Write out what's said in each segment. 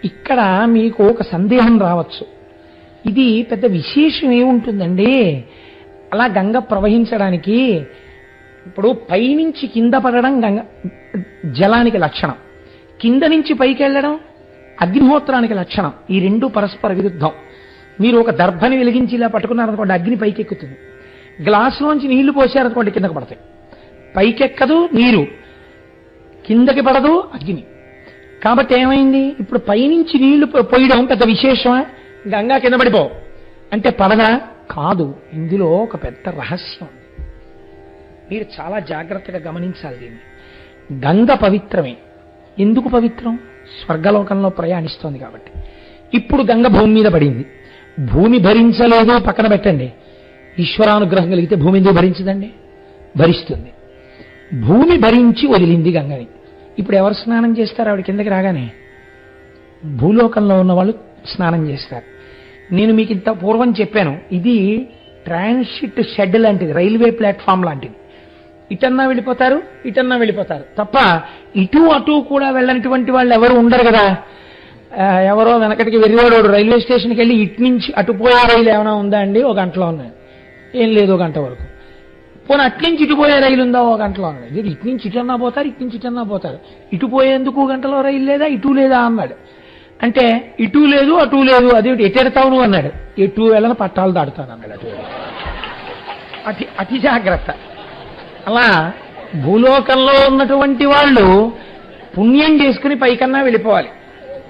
ఇక్కడ మీకు ఒక సందేహం రావచ్చు, ఇది పెద్ద విశేషం ఏముంటుందండి అలా గంగ ప్రవహించడానికి? ఇప్పుడు పైనుంచి కింద పడడం గంగ జలానికి లక్షణం, కింద నుంచి పైకి వెళ్ళడం అగ్నిహోత్రానికి లక్షణం. ఈ రెండు పరస్పర విరుద్ధం. మీరు ఒక దర్భని వెలిగించి ఇలా పట్టుకున్నారనుకోండి, అగ్ని పైకి ఎక్కుతుంది. గ్లాసులోంచి నీళ్లు పోసారనుకోండి, కిందకు పడతాయి. పైకెక్కదు నీరు, కిందకి పడదు అగ్ని. కాబట్టి ఏమైంది, ఇప్పుడు పైనుంచి నీళ్లు పోయడం పెద్ద విశేషమా? గంగా కింద పడిపో అంటే పడదా? కాదు. ఇందులో ఒక పెద్ద రహస్యం ఉంది, మీరు చాలా జాగ్రత్తగా గమనించాలి దీన్ని. గంగ పవిత్రమే. ఎందుకు పవిత్రం? స్వర్గలోకంలో ప్రయాణిస్తోంది కాబట్టి. ఇప్పుడు గంగ భూమి మీద పడింది, భూమి భరించలేదు పక్కన పెట్టండి. ఈశ్వరానుగ్రహం కలిగితే భూమి ఎందుకు భరించదండి? భరిస్తుంది. భూమి భరించి వదిలింది గంగని. ఇప్పుడు ఎవరు స్నానం చేస్తారు ఆవిడ కిందకి రాగానే? భూలోకంలో ఉన్న వాళ్ళు స్నానం చేస్తారు. నేను మీకు ఇంత పూర్వం చెప్పాను, ఇది ట్రాన్సిట్ షెడ్ లాంటిది, రైల్వే ప్లాట్ఫామ్ లాంటిది. ఇటన్నా వెళ్ళిపోతారు, ఇటన్నా వెళ్ళిపోతారు తప్ప ఇటు అటు కూడా వెళ్ళనటువంటి వాళ్ళు ఎవరు ఉండరు కదా. ఎవరో వెనకటికి వెర్రివాడు రైల్వే స్టేషన్కి వెళ్ళి ఇటు నుంచి అటు పోయే రైలు ఏమైనా ఉందా అండి? ఒక గంటలో ఉన్నాయి. ఏం లేదు, ఒక గంట వరకు. పోనీ అట్నుంచి ఇటు పోయే రైలు ఉందా? ఒక గంటలో ఉన్నాయి. ఇటు నుంచి ఇటన్నా పోతారు, ఇటు నుంచి ఇటన్నా పోతారు. ఇటు పోయేందుకు గంటలో రైలు లేదా, ఇటు లేదా అన్నాడు. అంటే ఇటు లేదు అటు లేదు, అదేమిటి ఎటెడతావు నువ్వు అన్నాడు. ఎటు వెళ్ళని పట్టాలు దాడుతాను అన్నాడు. అటు అతి జాగ్రత్త. అలా భూలోకంలో ఉన్నటువంటి వాళ్ళు పుణ్యం చేసుకుని పైకన్నా వెళ్ళిపోవాలి,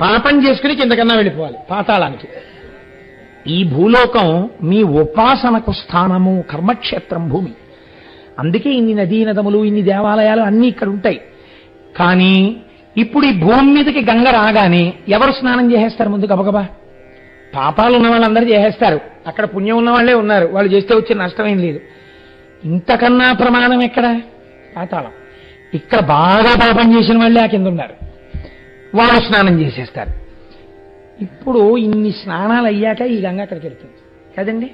పాపం చేసుకుని కిందకన్నా వెళ్ళిపోవాలి పాతాళానికి. ఈ భూలోకం మీ ఉపాసనకు స్థానము, కర్మక్షేత్రం భూమి. అందుకే ఇన్ని నదీ నదములు, ఇన్ని దేవాలయాలు అన్నీ ఇక్కడ ఉంటాయి. కానీ ఇప్పుడు ఈ భూమి మీదకి గంగ రాగానే ఎవరు స్నానం చేసేస్తారు ముందు గబగబా? పాపాలు ఉన్న వాళ్ళందరూ చేసేస్తారు, అక్కడ పుణ్యం ఉన్న వాళ్ళే ఉన్నారు, వాళ్ళు చేస్తే వచ్చే నష్టమేం లేదు. ఇంతకన్నా ప్రమాదం ఎక్కడ? పాతాళం. ఇక్కడ బాగా పాపం చేసిన వాళ్ళే ఆ కింద ఉన్నారు, వాళ్ళు స్నానం చేసేస్తారు. ఇప్పుడు ఇన్ని స్నానాలు అయ్యాక ఈ గంగ అక్కడికి వెళ్తుంది కదండి.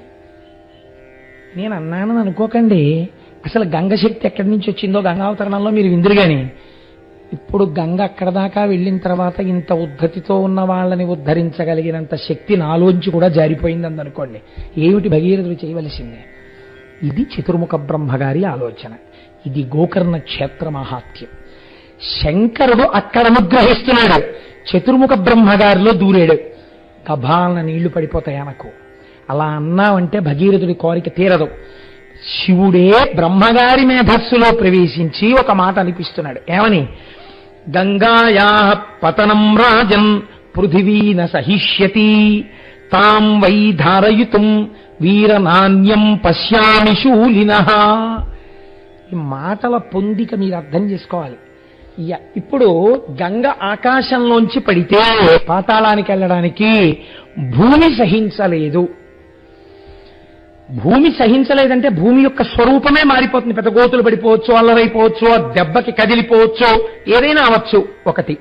నేను అన్నానని అనుకోకండి, అసలు గంగ శక్తి ఎక్కడి నుంచి వచ్చిందో గంగావతరణంలో మీరు విందురు. కానీ ఇప్పుడు గంగ అక్కడ దాకా వెళ్ళిన తర్వాత ఇంత ఉద్ధతితో ఉన్న వాళ్ళని ఉద్ధరించగలిగినంత శక్తి నాలోంచి కూడా జారిపోయిందని అనుకోండి. ఏమిటి భగీరథుడు చేయవలసిందే? ఇది చతుర్ముఖ బ్రహ్మగారి ఆలోచన. ఇది గోకర్ణ క్షేత్ర మహాత్యం. శంకరుడు అక్కడ అనుగ్రహిస్తున్నాడు, చతుర్ముఖ బ్రహ్మగారిలో దూరాడు. గభాలన నీళ్లు పడిపోతాయి అనకు. అలా అన్నావంటే భగీరథుడి కోరిక తీరదు. శివుడే బ్రహ్మగారి మేధస్సులో ప్రవేశించి ఒక మాట అనిపిస్తున్నాడు. ఏమని? గంగాయా పతనం రాజన్ పృథివీన సహిష్యతి తాం వై ధారయుతుం వీరనాన్యం పశ్యామి శూలినః. ఈ మాటల పొందిక మీరు అర్థం చేసుకోవాలి. ఇప్పుడు గంగ ఆకాశంలోంచి పడితే పాతాళానికి వెళ్ళడానికి భూమి సహించలేదు. భూమి సహించలేదంటే భూమి యొక్క స్వరూపమే మారిపోతుంది. పెద్ద గోతులు పడిపోవచ్చు, అల్లరైపోవచ్చు, దెబ్బకి కదిలిపోవచ్చు, ఏదైనా అవచ్చు. ఒకటి,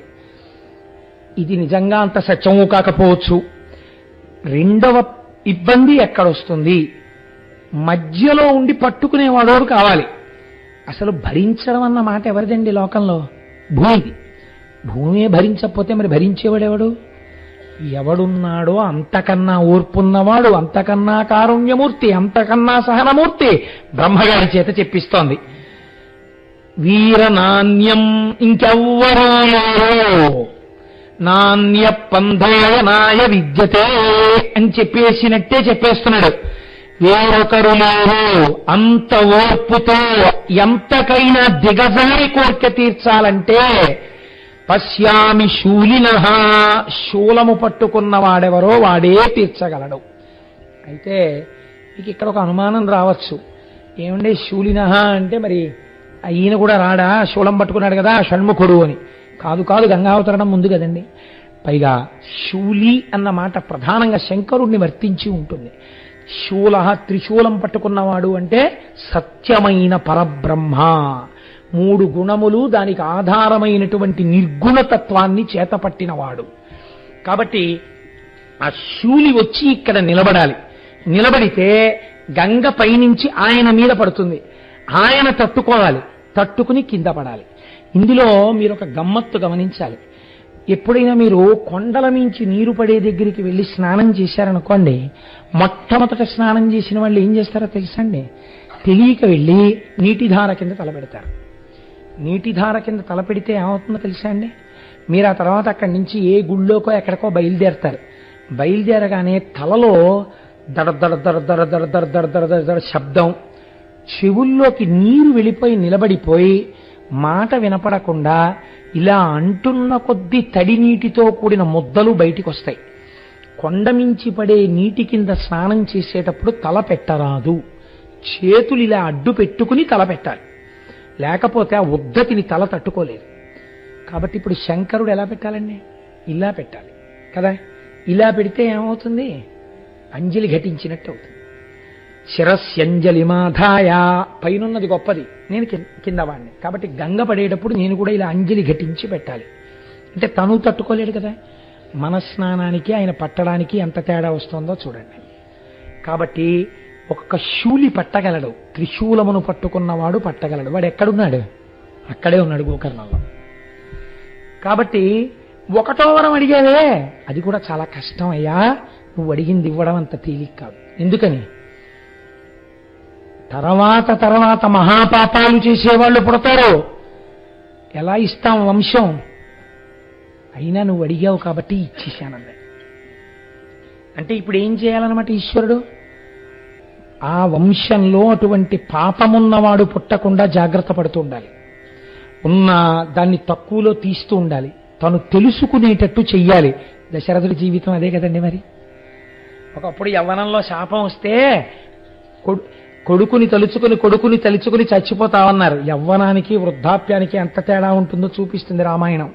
ఇది నిజంగా అంత సత్యము కాకపోవచ్చు. రెండవ ఇబ్బంది ఎక్కడొస్తుంది? మధ్యలో ఉండి పట్టుకునేవాడోడు కావాలి. అసలు భరించడం అన్న మాట ఎవరిదండి లోకంలో? భూమిది. భూమే భరించకపోతే మరి భరించేవాడెవడు? ఎవడున్నాడో అంతకన్నా ఓర్పున్నవాడు, అంతకన్నా కారుణ్యమూర్తి, అంతకన్నా సహనమూర్తి బ్రహ్మగారి చేత చెప్పిస్తోంది. వీరనాన్యం, ఇంకెవ్వరూ నాణ్య పంధాయనాయ విద్యతే అని చెప్పేసినట్టే చెప్పేస్తున్నాడు. వేరొకరు లేరు అంత ఓర్పుతో ఎంతకైనా దిగజారి కోరిక తీర్చాలంటే పశ్యామి శూలినః, శూలము పట్టుకున్నవాడెవరో వాడే తీర్చగలడు. అయితే మీకు ఇక్కడ ఒక అనుమానం రావచ్చు, ఏమంటే శూలినః అంటే మరి ఈయన కూడా రాడా? శూలం పట్టుకున్నాడు కదా షణ్ముఖుడు అని. కాదు కాదు, గంగావతరణం ముందు కదండి. పైగా శూలి అన్న మాట ప్రధానంగా శంకరుణ్ణి వర్తించి ఉంటుంది. శూల, త్రిశూలం పట్టుకున్నవాడు అంటే సత్యమైన పరబ్రహ్మ. మూడు గుణములు, దానికి ఆధారమైనటువంటి నిర్గుణతత్వాన్ని చేతపట్టినవాడు. కాబట్టి ఆ శూలి వచ్చి ఇక్కడ నిలబడాలి. నిలబడితే గంగ పైనుంచి ఆయన మీద పడుతుంది, ఆయన తట్టుకోవాలి, తట్టుకుని కింద పడాలి. ఇందులో మీరు ఒక గమ్మత్తు గమనించాలి. ఎప్పుడైనా మీరు కొండల మించి నీరు పడే దగ్గరికి వెళ్ళి స్నానం చేశారనుకోండి, మొట్టమొదట స్నానం చేసిన వాళ్ళు ఏం చేస్తారో తెలుసండి? తెలియక వెళ్ళి నీటిధార కింద తలపెడతారు. నీటిధార కింద తలపెడితే ఏమవుతుందో తెలుసా అండి? మీరు ఆ తర్వాత అక్కడి నుంచి ఏ గుళ్ళోకో ఎక్కడికో బయలుదేరతారు. బయలుదేరగానే తలలో దడ దడ దడ దడ దడ దడ దడ దడ దడ దడ శబ్దం, చెవుల్లోకి నీరు వెళ్ళిపోయి నిలబడిపోయి మాట వినపడకుండా ఇలా అంటున్న కొద్దీ తడి నీటితో కూడిన ముద్దలు బయటికి వస్తాయి. కొండమించి పడే నీటి కింద స్నానం చేసేటప్పుడు తల పెట్టరాదు, చేతులు ఇలా అడ్డు పెట్టుకుని తల పెట్టాలి, లేకపోతే ఆ ఉద్ధతిని తల తట్టుకోలేదు. కాబట్టి ఇప్పుడు శంకరుడు ఎలా పెట్టాలండి? ఇలా పెట్టాలి కదా. ఇలా పెడితే ఏమవుతుంది? అంజలి ఘటించినట్టు అవుతుంది. శిరస్యంజలి మాధాయ, పైనున్నది గొప్పది, నేను కింద వాడిని, కాబట్టి గంగ పడేటప్పుడు నేను కూడా ఇలా అంజలి ఘటించి పెట్టాలి. అంటే తను తట్టుకోలేడు కదా. మన స్నానానికి ఆయన పట్టడానికి ఎంత తేడా వస్తుందో చూడండి. కాబట్టి ఒక్క శూలి పట్టగలడు, త్రిశూలమును పట్టుకున్నవాడు పట్టగలడు. వాడు ఎక్కడున్నాడు? అక్కడే ఉన్నాడు, గోకర్ణంలో. కాబట్టి ఒకటో వరం అడిగావే, అది కూడా చాలా కష్టం అయ్యా. నువ్వు అడిగింది ఇవ్వడం అంత తేలిక కాదు. ఎందుకని? తర్వాత మహాపాపాలు చేసేవాళ్ళు పుడతారు. ఎలా ఇస్తాం వంశం? అయినా నువ్వు అడిగావు కాబట్టి ఇచ్చేశానండి. అంటే ఇప్పుడు ఏం చేయాలన్నమాట ఈశ్వరుడు? ఆ వంశంలో అటువంటి పాపమున్నవాడు పుట్టకుండా జాగ్రత్త పడుతూ ఉండాలి. ఉన్న దాన్ని తక్కువలో తీస్తూ ఉండాలి, తను తెలుసుకునేటట్టు చెయ్యాలి. దశరథుడి జీవితం అదే కదండి. మరి ఒకప్పుడు యవ్వనంలో శాపం వస్తే కొడుకుని తలుచుకుని చచ్చిపోతామన్నారు. యవ్వనానికి వృద్ధాప్యానికి ఎంత తేడా ఉంటుందో చూపిస్తుంది రామాయణం.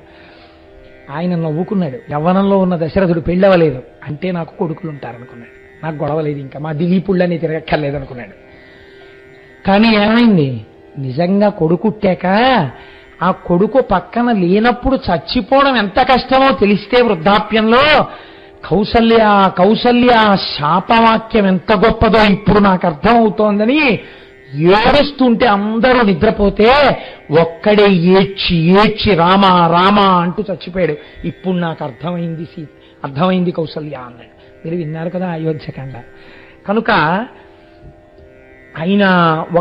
ఆయన నవ్వుకున్నాడు. యవ్వనంలో ఉన్న దశరథుడు పెళ్ళవలేదు అంటే నాకు కొడుకులు ఉంటారనుకున్నాడు, నాకు గొడవలేదు, ఇంకా మా దిలీపుళ్ళని తిరగక్కర్లేదు అనుకున్నాడు. కానీ ఏమైంది? నిజంగా కొడుకుట్టాక ఆ కొడుకు పక్కన లేనప్పుడు చచ్చిపోవడం ఎంత కష్టమో తెలిస్తే వృద్ధాప్యంలో కౌసల్య శాపవాక్యం ఎంత గొప్పదో ఇప్పుడు నాకు అర్థం అవుతోందని ఏడుస్తుంటే అందరూ నిద్రపోతే ఒక్కడే ఏడ్చి రామా రామా అంటూ చచ్చిపోయాడు. ఇప్పుడు నాకు అర్థమైంది కౌసల్య అన్నాడు. మీరు విన్నారు కదా అయోధ్యకాండ. కనుక ఆయన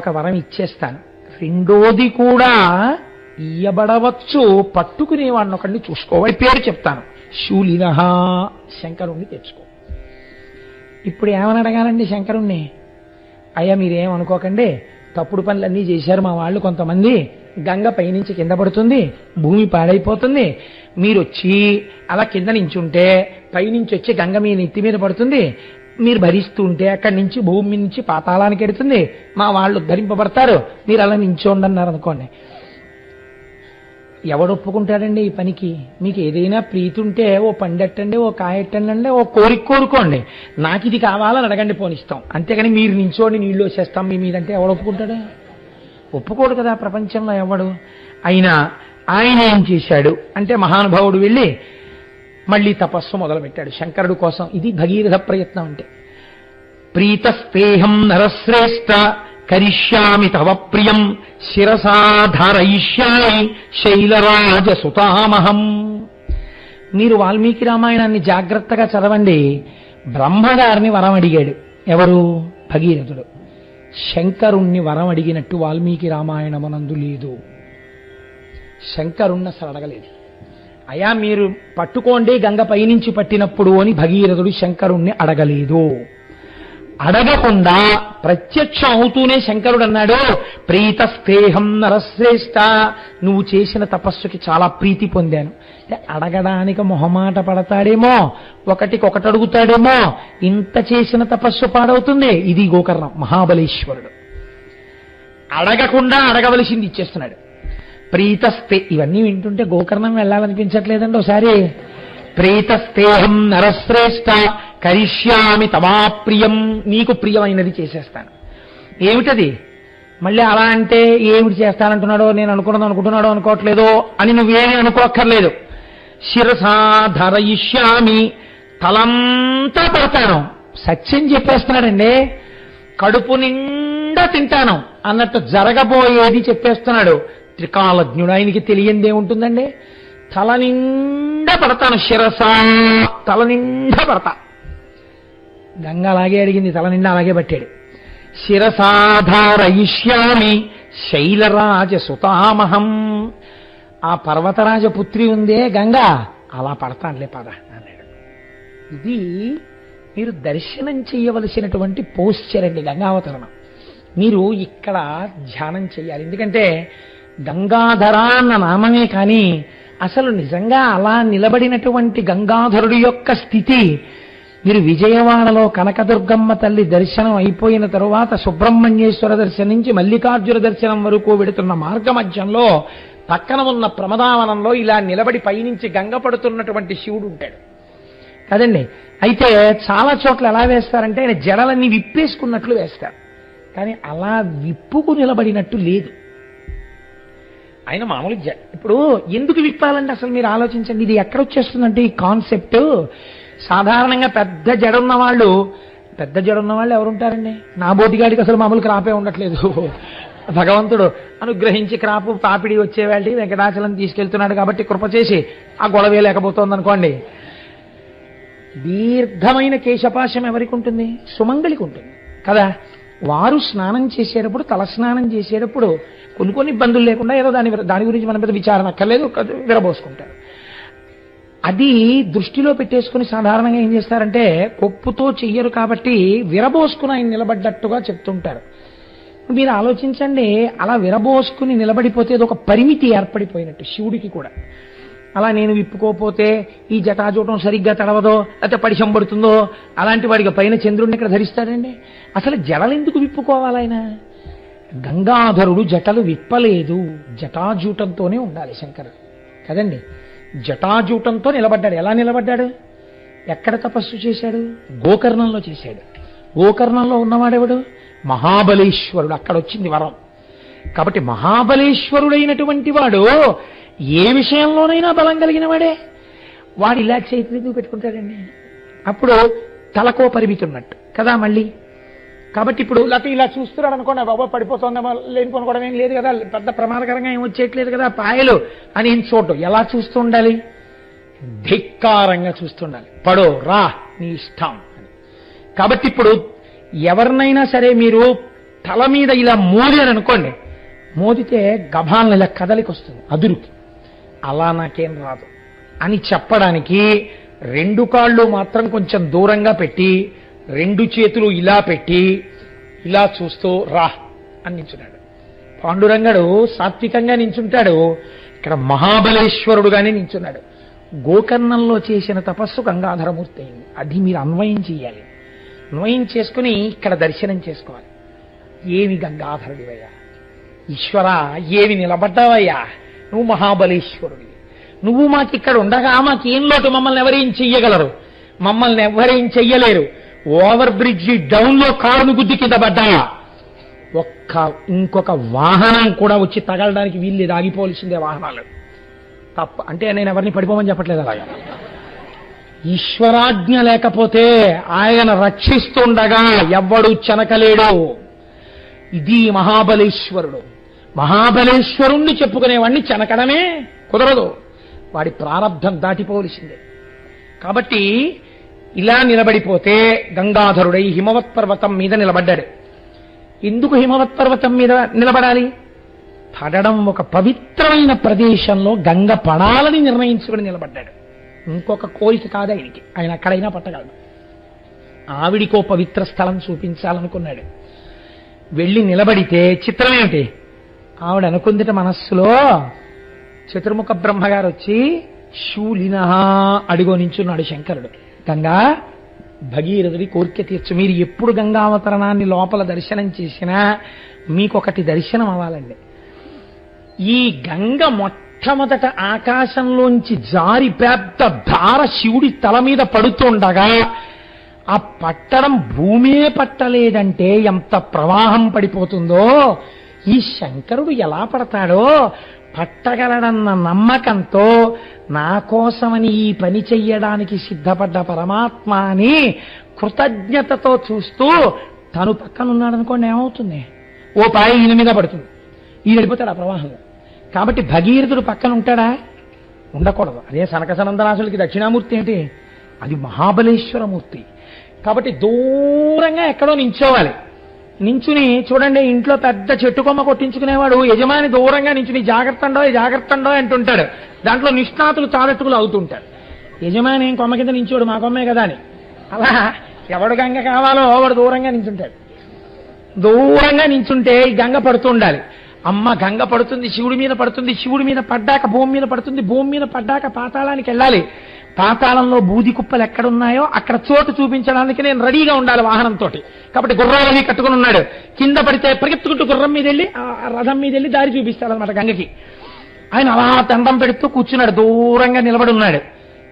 ఒక వరం ఇచ్చేస్తాను, రెండోది కూడా ఇయ్యబడవచ్చు, పట్టుకునేవాడిని ఒకడిని చూసుకోవాలి, పేరు చెప్తాను, శూలినః, శంకరుణ్ణి తెచ్చుకో. ఇప్పుడు ఏమని అడగాలండి శంకరుణ్ణి? అయ్యా మీరేమనుకోకండి, తప్పుడు పనులన్నీ చేశారు మా వాళ్ళు కొంతమంది, గంగ పైనుంచి కింద పడుతుంది, భూమి పాడైపోతుంది, మీరు వచ్చి అలా కింద నించుంటే పైనుంచి వచ్చి గంగ మీ నెత్తి మీద పడుతుంది, మీరు భరిస్తూ ఉంటే అక్కడి నుంచి భూమి నుంచి పాతాళానికి ఎడుతుంది, మా వాళ్ళు ఉద్ధరింపబడతారు, మీరు అలా నించోండి అన్నారు అనుకోండి. ఎవడు ఒప్పుకుంటాడండి ఈ పనికి? మీకు ఏదైనా ప్రీతి ఉంటే ఓ పండెట్టండి, ఓ కాయెట్టండి, ఓ కోరుకోండి, నాకు ఇది కావాలని అడగండి, పోనిస్తాం. అంతేగాని మీరు నించోండి నీళ్ళు వచ్చేస్తాం మీ మీదంటే ఎవడు ఒప్పుకుంటాడు? ఒప్పుకోడు కదా ప్రపంచంలో ఎవడు. అయినా ఆయన ఏం చేశాడు అంటే మహానుభావుడు వెళ్ళి మళ్ళీ తపస్సు మొదలుపెట్టాడు శంకరుడు కోసం. ఇది భగీరథ ప్రయత్నం అంటే. ప్రీతస్తేహం నరశ్రేష్ఠ కరిష్యామి తవ ప్రియం శిరసాధారయిష్యామి శైలరాజసుతామహం. మీరు వాల్మీకి రామాయణాన్ని జాగ్రత్తగా చదవండి. బ్రహ్మగారిని వరం అడిగాడు ఎవరు? భగీరథుడు. శంకరుణ్ణి వరం అడిగినట్టు వాల్మీకి రామాయణమునందు లేదు. శంకరుణ్ణి అసలు అడగలేదు. అయా మీరు పట్టుకోండి గంగ పైనుంచి పట్టినప్పుడు అని భగీరథుడు శంకరుణ్ణి అడగలేదు. అడగకుండా ప్రత్యక్షం అవుతూనే శంకరుడు అన్నాడు, ప్రీతస్తేహం నరశ్రేష్ఠ, నువ్వు చేసిన తపస్సుకి చాలా ప్రీతి పొందాను. అడగడానికి మొహమాట పడతాడేమో, ఒకటికొకటి అడుగుతాడేమో, ఇంత చేసిన తపస్సు పాడవుతుంది. ఇది గోకర్ణం, మహాబలేశ్వరుడు. అడగకుండా అడగవలసింది ఇచ్చేస్తున్నాడు. ప్రీతస్తే, ఇవన్నీ వింటుంటే గోకర్ణం వెళ్ళాలనిపించట్లేదండి ఒకసారి. ప్రీతస్తేహం నరశ్రేష్ఠ కరిష్యామి తమాప్రియం, నీకు ప్రియమైనది చేసేస్తాను. ఏమిటది? మళ్ళీ అలా అంటే ఏమిటి చేస్తానంటున్నాడో, నేను అనుకుంటున్నాడో అనుకోవట్లేదో అని నువ్వేమీ అనుకోక్కర్లేదు. శిరసాధరయిష్యామి, తలంతా పెడతాను. సత్యం చెప్పేస్తున్నాడండి. కడుపు నిండా తింటాను అన్నట్టు జరగబోయేది చెప్పేస్తున్నాడు. త్రికాలజ్ఞుడు, ఆయనకి తెలియందే ఉంటుందండి. తల నిండా పడతాను, శిరసా తల నిండా పడతా. గంగ అలాగే అడిగింది, తల నిండా అలాగే పట్టాడు. శిరసాధారయిష్యామి శైలరాజ సుతామహం. ఆ పర్వతరాజ పుత్రి ఉందే గంగా, అలా పడతానులే పద అన్నాడు. ఇది మీరు దర్శనం చేయవలసినటువంటి పోస్చర్ అండి గంగావతరణం. మీరు ఇక్కడ ధ్యానం చేయాలి. ఎందుకంటే గంగాధర అన్న నామమే కానీ అసలు నిజంగా అలా నిలబడినటువంటి గంగాధరుడి యొక్క స్థితి మీరు విజయవాడలో కనకదుర్గమ్మ తల్లి దర్శనం అయిపోయిన తరువాత సుబ్రహ్మణ్యేశ్వర దర్శనం నుంచి మల్లికార్జున దర్శనం వరకు వెడుతున్న మార్గ మధ్యంలో పక్కన ఉన్న ప్రమదావనంలో ఇలా నిలబడి పైనుంచి గంగ పడుతున్నటువంటి శివుడు ఉంటాడు కదండి. అయితే చాలా చోట్ల ఎలా వేస్తారంటే ఆయన జడలన్నీ విప్పేసుకున్నట్లు వేస్తారు, కానీ అలా విప్పుకు నిలబడినట్టు లేదు. ఆయన మామూలు ఇప్పుడు ఎందుకు విప్పాలంటే అసలు మీరు ఆలోచించండి, ఇది ఎక్కడొచ్చేస్తుందంటే ఈ కాన్సెప్ట్ సాధారణంగా పెద్ద జడ ఉన్న వాళ్ళు ఎవరుంటారండి? నా బోటిగాడికి అసలు మామూలు క్రాపే ఉండట్లేదు. భగవంతుడు అనుగ్రహించి క్రాపు పాపిడి వచ్చేవాళ్ళకి వెంకటాచలం తీసుకెళ్తున్నాడు కాబట్టి కృప చేసి ఆ గొడవే లేకపోతుంది అనుకోండి. దీర్ఘమైన కేశపాశం ఎవరికి ఉంటుంది? సుమంగళికి ఉంటుంది కదా. వారు స్నానం చేసేటప్పుడు, తలస్నానం చేసేటప్పుడు కొన్ని ఇబ్బందులు లేకుండా ఏదో దాని గురించి మన మీద విచారణ అక్కర్లేదు, విరబోసుకుంటారు. అది దృష్టిలో పెట్టేసుకుని సాధారణంగా ఏం చేస్తారంటే కొప్పుతో చెయ్యరు కాబట్టి విరబోసుకుని ఆయన నిలబడ్డట్టుగా చెప్తుంటారు. మీరు ఆలోచించండి, అలా విరబోసుకుని నిలబడిపోతే అది ఒక పరిమితి ఏర్పడిపోయినట్టు శివుడికి కూడా. అలా నేను విప్పుకోపోతే ఈ జటాజూటం సరిగ్గా తడవదో లేకపోతే పడిశంబడుతుందో అలాంటి వాడికి పైన చంద్రుడిని ఇక్కడ ధరిస్తాడండి. అసలు జడలు ఎందుకు విప్పుకోవాలి? ఆయన గంగాధరుడు జటలు విప్పలేదు, జటాజూటంతోనే ఉండాలి శంకరుడు కదండి. జటాజూటంతో నిలబడ్డాడు. ఎలా నిలబడ్డాడు? ఎక్కడ తపస్సు చేశాడు? గోకర్ణంలో చేశాడు. గోకర్ణంలో ఉన్నవాడెవడు? మహాబలేశ్వరుడు. అక్కడ వచ్చింది వరం. కాబట్టి మహాబలేశ్వరుడైనటువంటి వాడు ఏ విషయంలోనైనా బలం కలిగిన వాడే. వాడు ఇలా చేతులు పెట్టుకుంటాడండి. అప్పుడు తలకో పరిమితి ఉన్నట్టు కదా మళ్ళీ. కాబట్టి ఇప్పుడు లేకపోతే ఇలా చూస్తున్నాడు అనుకోండి, బాబా పడిపోతుందేమో లేనిపోను కూడా ఏం లేదు కదా, పెద్ద ప్రమాదకరంగా ఏం వచ్చేయట్లేదు కదా పాయలు అని ఏం చూడటం. ఎలా చూస్తూ ఉండాలి? ధిక్కారంగా చూస్తుండాలి. పడో రా నీ ఇష్టం అని. కాబట్టి ఇప్పుడు ఎవరినైనా సరే మీరు తల మీద ఇలా మోదారనుకోండి, మోదితే గభాలను ఇలా కదలికి వస్తుంది అదురుకి. అలా నాకేం రాదు అని చెప్పడానికి రెండు కాళ్ళు మాత్రం కొంచెం దూరంగా పెట్టి రెండు చేతులు ఇలా పెట్టి ఇలా చూస్తూ రా అని నించున్నాడు. పాండురంగడు సాత్వికంగా నించుంటాడు, ఇక్కడ మహాబలేశ్వరుడుగానే నించున్నాడు. గోకర్ణంలో చేసిన తపస్సు గంగాధరమూర్తి అయింది. అది మీరు అన్వయం చేయాలి. అన్వయం చేసుకుని ఇక్కడ దర్శనం చేసుకోవాలి. ఏమి గంగాధరుడివయ్యా, ఈశ్వర ఏమి నిలబడ్డావయ్యా, నువ్వు మహాబలేశ్వరుడివి. నువ్వు మాకు ఇక్కడ ఉండగా మాకేం లోటు? మమ్మల్ని ఎవరేం చెయ్యగలరు? మమ్మల్ని ఎవరేం చెయ్యలేరు. ఓవర్ బ్రిడ్జి డౌన్ లో కారును గుద్ది కింద పడ్డా ఇంకొక వాహనం కూడా వచ్చి తగలడానికి వీళ్ళు ఆగిపోవలసిందే వాహనాలు తప్ప. అంటే నేను ఎవరిని పడిపోమని చెప్పట్లేదు. అలాగా ఈశ్వరాజ్ఞ లేకపోతే ఆయన రక్షిస్తుండగా ఎవ్వడు చెనకలేడు. ఇది మహాబలేశ్వరుడు. మహాబలేశ్వరుణ్ణి చెప్పుకునేవాడిని చెనకడమే కుదరదు, వాడి ప్రారంధం దాటిపోవలసిందే. కాబట్టి ఇలా నిలబడిపోతే గంగాధరుడై హిమవత్ పర్వతం మీద నిలబడ్డాడు. ఎందుకు హిమవత్ పర్వతం మీద నిలబడాలి? పడడం ఒక పవిత్రమైన ప్రదేశంలో గంగ పడాలని నిర్ణయించుకుని నిలబడ్డాడు. ఇంకొక కోరిక కాదు ఆయనకి, ఆయన అక్కడైనా పట్టగలడు. ఆవిడికో పవిత్ర స్థలం చూపించాలనుకున్నాడు. వెళ్ళి నిలబడితే చిత్రం ఏమిటి? ఆవిడ అనుకుందిట మనస్సులో, చతుర్ముఖ బ్రహ్మగారు వచ్చి శూలిన అడిగో నించున్నాడు శంకరుడు. గంగా భగీరథుడి కోరిక తీర్చు. మీరు ఎప్పుడు గంగావతరణాన్ని లోపల దర్శనం చేసినా మీకొకటి దర్శనం అవ్వాలండి. ఈ గంగ మొట్టమొదట ఆకాశంలోంచి జారి పెద్ద ధార శివుడి తల మీద పడుతుండగా ఆ పట్టడం భూమే పట్టలేదంటే ఎంత ప్రవాహం పడిపోతుందో, ఈ శంకరుడు ఎలా పడతాడో పట్టగలడన్న నమ్మకంతో నా కోసమని ఈ పని చెయ్యడానికి సిద్ధపడ్డ పరమాత్మ అని కృతజ్ఞతతో చూస్తూ తను పక్కనున్నాడనుకోండి, ఏమవుతుంది? ఓ పాయ ఈయన మీద పడుతుంది, ఈయన వెళ్ళిపోతాడు ఆ ప్రవాహంలో. కాబట్టి భగీరథుడు పక్కన ఉంటాడా? ఉండకూడదు. అదే సనక సనందనాథులకి దక్షిణామూర్తి ఏంటి? అది మహాబలేశ్వరమూర్తి. కాబట్టి దూరంగా ఎక్కడో నించోవాలి. నించుని చూడండి, ఇంట్లో పెద్ద చెట్టు కొమ్మ కొట్టించుకునేవాడు యజమాని దూరంగా నించుని జాగ్రత్త అంటుంటాడు. దాంట్లో నిష్ణాతులు తారెట్టుకులు అవుతుంటారు. యజమాని ఏం కొమ్మ కింద నించోడు, మా కొమ్మే కదా అని. అలా ఎవడు గంగ కావాలో వాడు దూరంగా నించుంటాడు. దూరంగా నించుంటే ఈ గంగ పడుతూ ఉండాలి. అమ్మ గంగ పడుతుంది, శివుడి మీద పడుతుంది, శివుడి మీద పడ్డాక భూమి మీద పడుతుంది, భూమి మీద పడ్డాక పాతాళానికి వెళ్ళాలి. పాతాళంలో బూది కుప్పలు ఎక్కడున్నాయో అక్కడ చోటు చూపించడానికి నేను రెడీగా ఉండాలి వాహనంతో. కాబట్టి గుర్రాలని కట్టుకుని ఉన్నాడు. కింద పడితే పరిగెత్తుకుంటూ గుర్రం మీద వెళ్ళి ఆ రథం మీద వెళ్ళి దారి చూపిస్తాడనమాట గంగకి. ఆయన అలా దండం పెడుతూ కూర్చున్నాడు, దూరంగా నిలబడి ఉన్నాడు.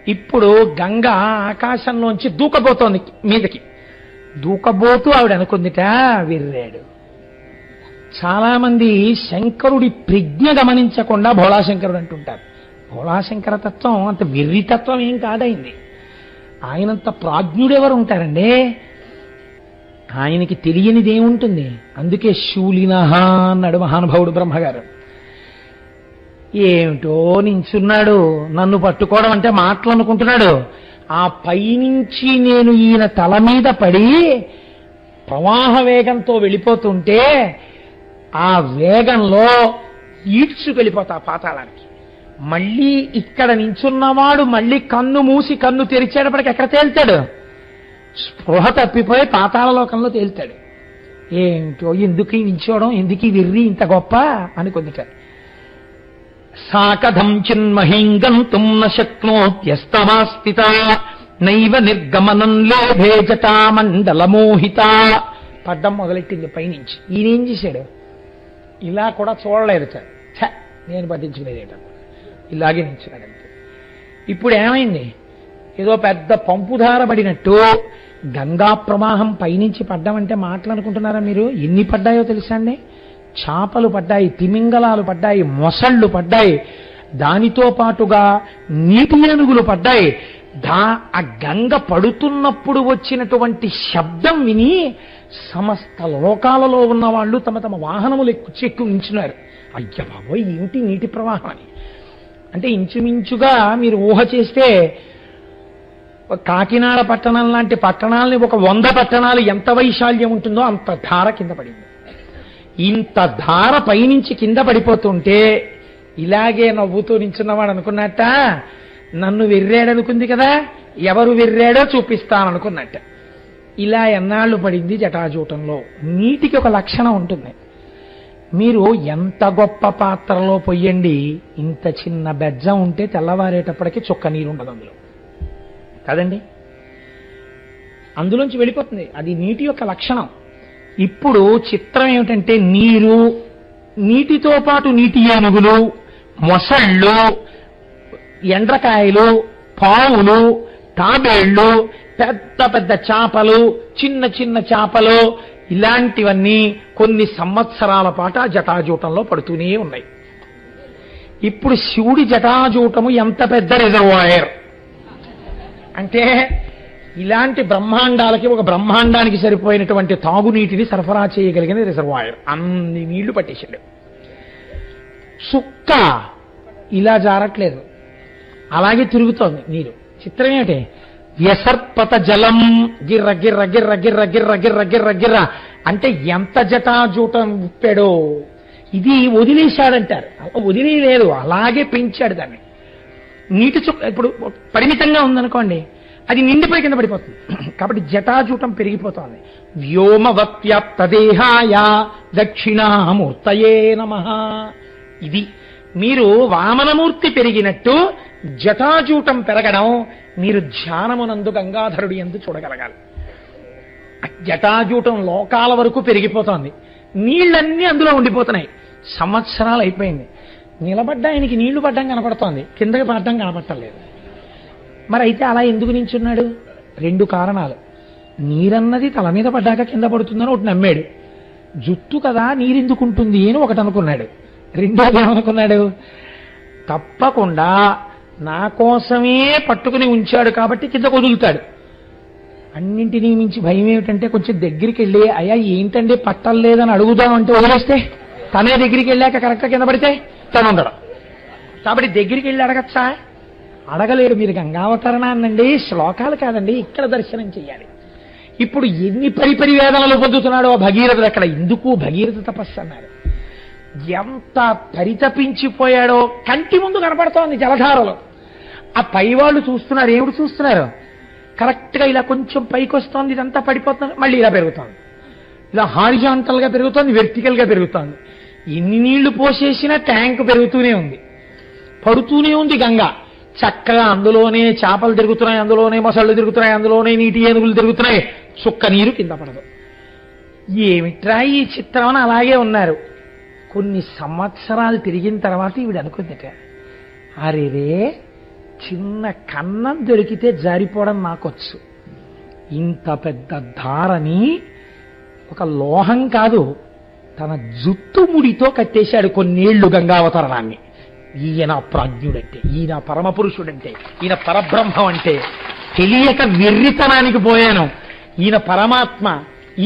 ఇప్పుడు గంగ ఆకాశంలోంచి దూకబోతోంది మీదకి. దూకబోతూ ఆవిడ అనుకుందిట, విర్రాడు. చాలా మంది శంకరుడి ప్రజ్ఞ గమనించకుండా భోళాశంకరుడు అంటుంటారు. భోళాశంకర తత్వం అంత వెర్రితత్వం ఏం కాదైంది. ఆయనంత ప్రాజ్ఞుడెవరు ఉంటారండి? ఆయనకి తెలియనిది ఏముంటుంది? అందుకే శూలినహ అన్నాడు మహానుభావుడు బ్రహ్మగారు. ఏమిటో నించున్నాడు, నన్ను పట్టుకోవడం అంటే మాటలు అనుకుంటున్నాడు. ఆ పైనుంచి నేను ఈయన తల మీద పడి ప్రవాహ వేగంతో వెళ్ళిపోతుంటే ఆ వేగంలో ఈడ్చుకెళ్ళిపోతా పాతాళానికి. మళ్ళీ ఇక్కడ నించున్నవాడు మళ్ళీ కన్ను మూసి కన్ను తెరిచేటప్పటికి ఎక్కడ తేల్తాడు? స్పృహ తప్పిపోయి పాతాళలోకంలో తేల్తాడు. ఏమిటో ఎందుకు నించోవడం, ఎందుకు వెర్రి ఇంత గొప్ప అనుకుందిట. సాకథం చిన్మహీం గంతుం న శక్నోత్యస్తమాస్థిత నైవ నిర్గమనం లోభే జటామండలమోహిత. పడ్డం మొదలెట్టింది పైనుంచి. ఈయనేం చేశాడు? ఇలా కూడా చూడలేదు. నేను పట్టించుకునేది ఇలాగే నించున్నాడంతే. ఇప్పుడు ఏమైంది? ఏదో పెద్ద పంపుధార పడినట్టు గంగా ప్రవాహం పైనుంచి పడ్డామంటే మాటలు అనుకుంటున్నారా మీరు? ఎన్ని పడ్డాయో తెలుసా అండి? చాపలు పడ్డాయి, తిమింగలాలు పడ్డాయి, మొసళ్ళు పడ్డాయి, దానితో పాటుగా నీటి ఏనుగులు పడ్డాయి. ఆ గంగ పడుతున్నప్పుడు వచ్చినటువంటి శబ్దం విని సమస్త లోకాలలో ఉన్న వాళ్ళు తమ తమ వాహనములు చెక్కు ఉంచున్నారు. అయ్య బాబోయ్ ఏమిటి నీటి ప్రవాహం అని. అంటే ఇంచుమించుగా మీరు ఊహ చేస్తే కాకినాడ పట్టణం లాంటి పట్టణాలని ఒక 100 పట్టణాలు ఎంత వైశాల్యం ఉంటుందో అంత ధార కింద పడింది. ఇంత ధార పైనుంచి కింద పడిపోతుంటే ఇలాగే నవ్వుతూ నించున్నవాడు అనుకున్నట్ట, నన్ను వెర్రాడనుకుంది కదా, ఎవరు వెర్రాడో చూపిస్తాననుకున్నట్ట. ఇలా ఎన్నాళ్ళు పడింది జటాజూటంలో. నీటికి ఒక లక్షణం ఉంటుంది. మీరు ఎంత గొప్ప పాత్రలో పొయ్యండి, ఇంత చిన్న బెజ్జం ఉంటే తెల్లవారేటప్పటికి చుక్క నీరు ఉండదు అందులో కదండి. అందులోంచి వెళ్ళిపోతుంది. అది నీటి యొక్క లక్షణం. ఇప్పుడు చిత్రం ఏమిటంటే నీరు, నీటితో పాటు నీటి ఏనుగులు, మొసళ్ళు, ఎండ్రకాయలు, పావులు, తాబేళ్లు, పెద్ద పెద్ద చేపలు, చిన్న చిన్న చేపలు, ఇలాంటివన్నీ కొన్ని సంవత్సరాల పాటు ఆ జటాజూటంలో పడుతూనే ఉన్నాయి. ఇప్పుడు శివుడి జటాజూటము ఎంత పెద్ద రిజర్వాయర్ అంటే ఇలాంటి బ్రహ్మాండాలకి ఒక బ్రహ్మాండానికి సరిపోయినటువంటి తాగునీటిని సరఫరా చేయగలిగిన రిజర్వాయర్. అన్ని నీళ్లు పట్టేశాడు. సుక్క ఇలా జారట్లేదు, అలాగే తిరుగుతోంది నీరు. చిత్రం ఏమిటి? వ్యసర్పత జలం గిర్ర గిర్ర గిర్ర గిర్ర గిర్ర గిర్ర గిర్ర గిర్ర అంటే ఎంత జటాజూటం ఉప్పాడో. ఇది వదిలేశాడంటారు. వదిలేదు, అలాగే పెంచాడు దాన్ని. నీటి చుక్క ఇప్పుడు పరిమితంగా ఉందనుకోండి, అది నిండిపోయి కింద పడిపోతుంది. కాబట్టి జటాజూటం పెరిగిపోతోంది. వ్యోమవత్యాప్తదేహాయ దక్షిణామూర్తయే నమః. ఇది మీరు వామనమూర్తి పెరిగినట్టు జటాజూటం పెరగడం మీరు ధ్యానమునందు గంగాధరుడి యందు చూడగలగాలి. జటాజూటం లోకాల వరకు పెరిగిపోతోంది. నీళ్ళన్నీ అందులో ఉండిపోతున్నాయి. సంవత్సరాలు అయిపోయింది. నిలబడ్డా ఆయనకి నీళ్లు పడ్డం కనపడుతోంది, కిందకి పడ్డం కనపడలేదు. మరి అయితే అలా ఎందుకు నించున్నాడు? 2 కారణాలు. నీరన్నది తల మీద పడ్డాక కింద పడుతుందని ఒకటి నమ్మాడు. జుట్టు కదా నీరెందుకుంటుంది అని ఒకటి అనుకున్నాడు. రెండోది ఏమనుకున్నాడు? తప్పకుండా నా కోసమే పట్టుకుని ఉంచాడు కాబట్టి కింద వదులుతాడు. అన్నింటినీ మించి భయం ఏమిటంటే కొంచెం దగ్గరికి వెళ్ళి అయ్యా ఏంటండి పట్టలేదని అడుగుదామంటే వదిలేస్తే తనే దగ్గరికి వెళ్ళాక కరెక్ట్గా కింద పడితే తను ఉండడం. కాబట్టి దగ్గరికి వెళ్ళి అడగచ్చా? అడగలేరు మీరు గంగావతరణాన్నండి, శ్లోకాలు కాదండి, ఇక్కడ దర్శనం చెయ్యాలి. ఇప్పుడు ఎన్ని పరిపరి వేదనలు పొందుతున్నాడో భగీరథుడు అక్కడ. ఎందుకు భగీరథ తపస్సు అన్నారు. ఎంత పరితపించిపోయాడో కంటి ముందు కనపడుతోంది జలధారలో. ఆ పైవాళ్ళు చూస్తున్నారు. ఏమిటి చూస్తున్నారు? కరెక్ట్గా ఇలా కొంచెం పైకి వస్తోంది, ఇదంతా పడిపోతుంది, మళ్ళీ ఇలా పెరుగుతోంది. ఇలా హారిజాంటల్ గా పెరుగుతోంది, వెర్టికల్ గా పెరుగుతోంది. ఎన్ని నీళ్లు పోసేసినా ట్యాంక్ పెరుగుతూనే ఉంది, పడుతూనే ఉంది గంగ. చక్కగా అందులోనే చేపలు తిరుగుతున్నాయి, అందులోనే మొసళ్ళు తిరుగుతున్నాయి, అందులోనే నీటి ఏనుగులు తిరుగుతున్నాయి. చుక్క నీరు కింద పడదు. ఏమిట్రా ఈ చిత్రం అని అలాగే ఉన్నారు. కొన్ని సంవత్సరాలు తిరిగిన తర్వాత ఈవిడ అనుకుందిట, అరేరే చిన్న కన్నం దొరికితే జారిపోవడం నాకొచ్చు, ఇంత పెద్ద ధారని ఒక లోహం కాదు తన జుట్టు ముడితో కట్టేశాడు కొన్నేళ్లు గంగావతరణాన్ని. ఈయన ప్రాజ్ఞుడంటే, ఈయన పరమపురుషుడంటే, ఈయన పరబ్రహ్మం అంటే తెలియక వెర్రితనానికి పోయాను. ఈయన పరమాత్మ,